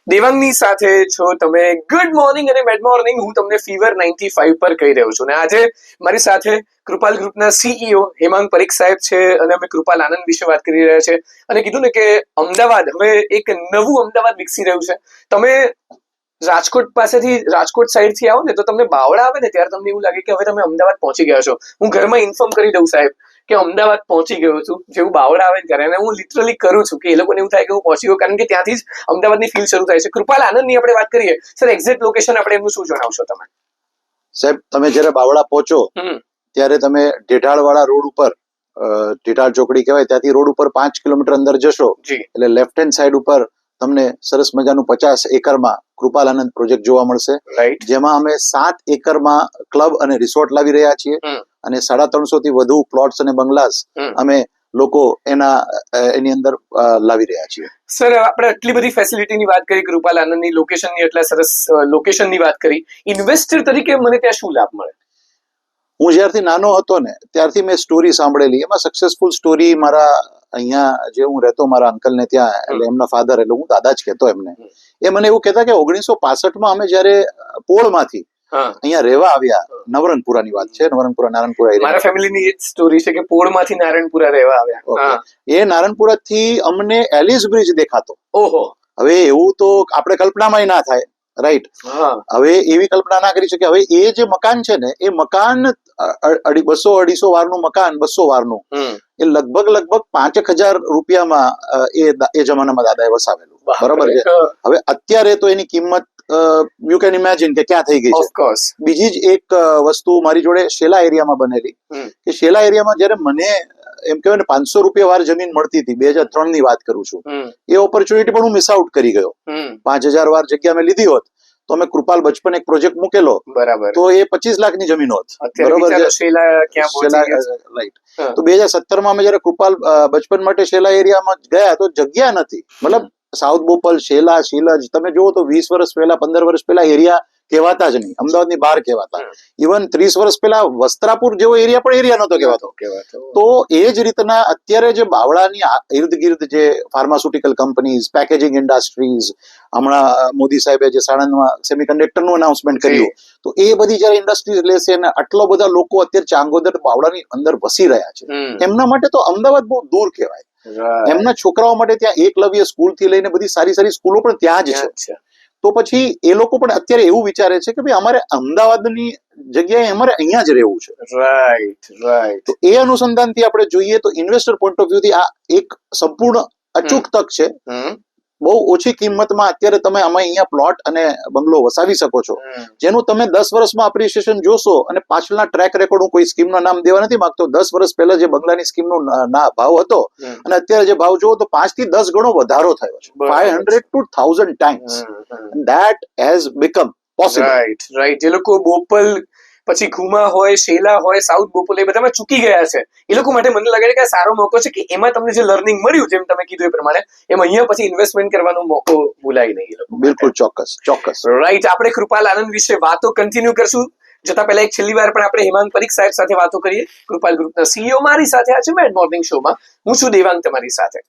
દેવાંગની સાથે છો તમે. ગુડ મોર્નિંગ અને બેડ મોર્નિંગ. હું તમને ફીવર 95 પર કહી રહ્યો છું. અને આજે મારી સાથે કૃપાલ ગ્રુપના સીઈઓ હેમાંગ પરીખ સાહેબ છે અને અમે કૃપાલ આનંદ વિશે વાત કરી રહ્યા છે. અને કીધું ને કે અમદાવાદ હવે એક નવું અમદાવાદ વિકસી રહ્યું છે. તમે રાજકોટ પાસેથી રાજકોટ સાઈડ થી આવો ને તો તમને બાવળા આવે ને ત્યારે તમને એવું લાગે કે હવે તમે અમદાવાદ પહોંચી ગયા છો. હું ઘરમાં ઇન્ફોર્મ કરી દઉં સાહેબ કે અમદાવાદ પહોંચી ગયો છું. જેવું બાવળા આવે ને ત્યારે અને હું લિટરલી કરું છું કે એ લોકોને એવું થાય કે હું પહોંચી ગયો, કારણ કે ત્યાંથી જ અમદાવાદની ફીલ શરૂ થાય છે. કૃપાલ આનંદની આપણે વાત કરીએ. સર, એક્ઝેક્ટ લોકેશન આપણે એમનું શું જણાવશો તમે? સાહેબ, તમે જયારે બાવળા પહોંચો ત્યારે તમે ઢેઢાળવાળા રોડ ઉપર, ઢેઢાળ ચોકડી કહેવાય, ત્યાંથી રોડ ઉપર 5 કિલોમીટર અંદર જશો એટલે લેફ્ટ હેન્ડ સાઈડ ઉપર તમને સરસ મજાનું 50 એકરમાં કૃપાલ આનંદ પ્રોજેક્ટ જોવા મળશે, જેમાં અમે 7 એકરમાં ક્લબ અને રિસોર્ટ લાવી રહ્યા છીએ અને 350 થી વધુ પ્લોટ્સ અને બંગલાસ અમે લોકો એની અંદર લાવી રહ્યા છીએ. સર, આપણે આટલી બધી ફેસિલિટીની વાત કરી, કૃપાલ આનંદની લોકેશનની, એટલા સરસ લોકેશનની વાત કરી. ઇન્વેસ્ટર તરીકે મને ત્યાં શું લાભ મળે? હું જ્યારથી નાનો હતો ને ત્યારથી મેં સ્ટોરી સાંભળેલી. એમાં સક્સેસફુલ સ્ટોરી મારા અહીંયા જે હું રહેતો મારા અંકલ ને ત્યાં, એટલે એમના ફાધર, એટલે હું દાદા જ કહેતો એમને, એ મને એવું કહેતા કે 1965 અમે જયારે પોળમાંથી અહીંયા રહેવા આવ્યા, નવરંગપુરાની વાત છે, નવરંગપુરા નારણપુરા એરિયા, મારા ફેમિલીની એ જ સ્ટોરી છે કે પોળમાંથી નારણપુરા રહેવા આવ્યા. એ નારણપુરાથી અમને એલિસ બ્રિજ દેખાતો. ઓહો, હવે એવું તો આપણે કલ્પનામાં ના થાય, રાઈટ? હવે એવી કલ્પના ના કરી શકે. હવે એ જે મકાન છે ને, એ મકાન 200-250 વારનું મકાન, 200 વારનું, એ લગભગ 5,000 રૂપિયામાં એ જમાનામાં દાદાએ વસાવેલું. બરાબર છે. હવે અત્યારે તો એની કિંમત યુ કેન ઇમેજિન કે ક્યાં થઈ ગઈ છે. બીજી જ એક વસ્તુ મારી જોડે શેલા એરિયામાં બનેલી, કે શેલા એરિયામાં જયારે મને એમ કહેવાય ને 500 રૂપિયા વાર જમીન મળતી હતી, 2003 ની વાત કરું છું, એ ઓપોર્ચ્યુનિટી પણ હું મિસ આઉટ કરી ગયો. 5,000 વાર જગ્યા મેં લીધી હોત તો અમે કૃપાલ બચપન એક પ્રોજેક્ટ મૂકેલો, બરાબર, તો એ 25 લાખની જમીન હોત. બરોબર છે. રાઈટ. તો 2017 માં અમે જયારે કૃપાલ બચપન માટે શેલા એરિયામાં ગયા તો જગ્યા નથી. મતલબ સાઉથ બોપલ, શેલા, શીલજ, તમે જુઓ તો 20 વર્ષ પહેલા, 15 વર્ષ પહેલા એરિયા કહેવાતા જ નહીં, અમદાવાદની બહાર કહેવાતા. ઇવન 30 વર્ષ પહેલા વસ્ત્રાપુર જેવો એરિયા પણ એરિયા નતો કહેવાતો. તો એ જ રીતના અત્યારે જે બાવળાની ઇર્દ ગિર્દ જે ફાર્માસ્યુટિકલ કંપનીઝ, પેકેજિંગ ઇન્ડસ્ટ્રીઝ, હમણાં મોદી સાહેબે જે સાણંદમાં સેમિકન્ડક્ટરનું અનાઉન્સમેન્ટ કર્યું, તો એ બધી જયારે ઇન્ડસ્ટ્રીઝ લેશે અને આટલો બધા લોકો અત્યારે ચાંગોદર બાવળાની અંદર વસી રહ્યા છે, એમના માટે તો અમદાવાદ બહુ દૂર કહેવાય. એમના છોકરાઓ માટે ત્યાં એકલવ્ય સ્કૂલ થી લઈને બધી સારી સારી સ્કૂલો પણ ત્યાં જ છે. તો પછી એ લોકો પણ અત્યારે એવું વિચારે છે કે ભાઈ અમારે અમદાવાદની જગ્યાએ અમારે અહીંયા જ રહેવું છે. Right, right. તો એ અનુસંધાનથી આપણે જોઈએ તો ઇન્વેસ્ટર પોઈન્ટ ઓફ વ્યૂ થી આ એક સંપૂર્ણ અચૂક તક છે. બહુ ઓછી કિંમતમાં અત્યારે તમે અમે અહીંયા પ્લોટ અને બંગલો વસાવી શકો છો, જેનું તમે 10 વર્ષમાં અપ્રિસિએશન જોશો. અને પાછળના ટ્રેક રેકોર્ડ, હું કોઈ સ્કીમનું નામ દેવા નથી માંગતો, 10 વર્ષ પહેલા જે બંગલાની સ્કીમનો ભાવ હતો અને અત્યારે જે ભાવ જોવો તો 5 થી 10 ગણો વધારો થયો છે. 500 to 1000 times. That has become possible. Right, right. જે લોકો બોપલ, પછી ઘુમા હોય, શેલા હોય, સાઉથ બોપલ, એ બધામાં ચૂકી ગયા છે, એ લોકો માટે મને લાગે છે કે આ સારો મોકો છે કે એમાં તમને જે લર્નિંગ મળ્યું, જેમ તમે કીધું એ પ્રમાણે, એમાં અહીંયા પછી ઇન્વેસ્ટમેન્ટ કરવાનો મોકો ભૂલાય નહીં. બિલકુલ, ચોક્કસ, ચોક્કસ. રાઈટ. આપણે કૃપાલ આનંદ વિશે વાતો કન્ટિન્યુ કરશું. જતા પહેલા એક છેલ્લી વાર પણ આપણે હેમાંગ પરીખ સાહેબ સાથે વાતો કરીએ. કૃપાલ ગ્રુપના સીઈઓ મારી સાથે આ છે મેડ મોર્નિંગ શોમાં. હું છું દેવાંગ તમારી સાથે.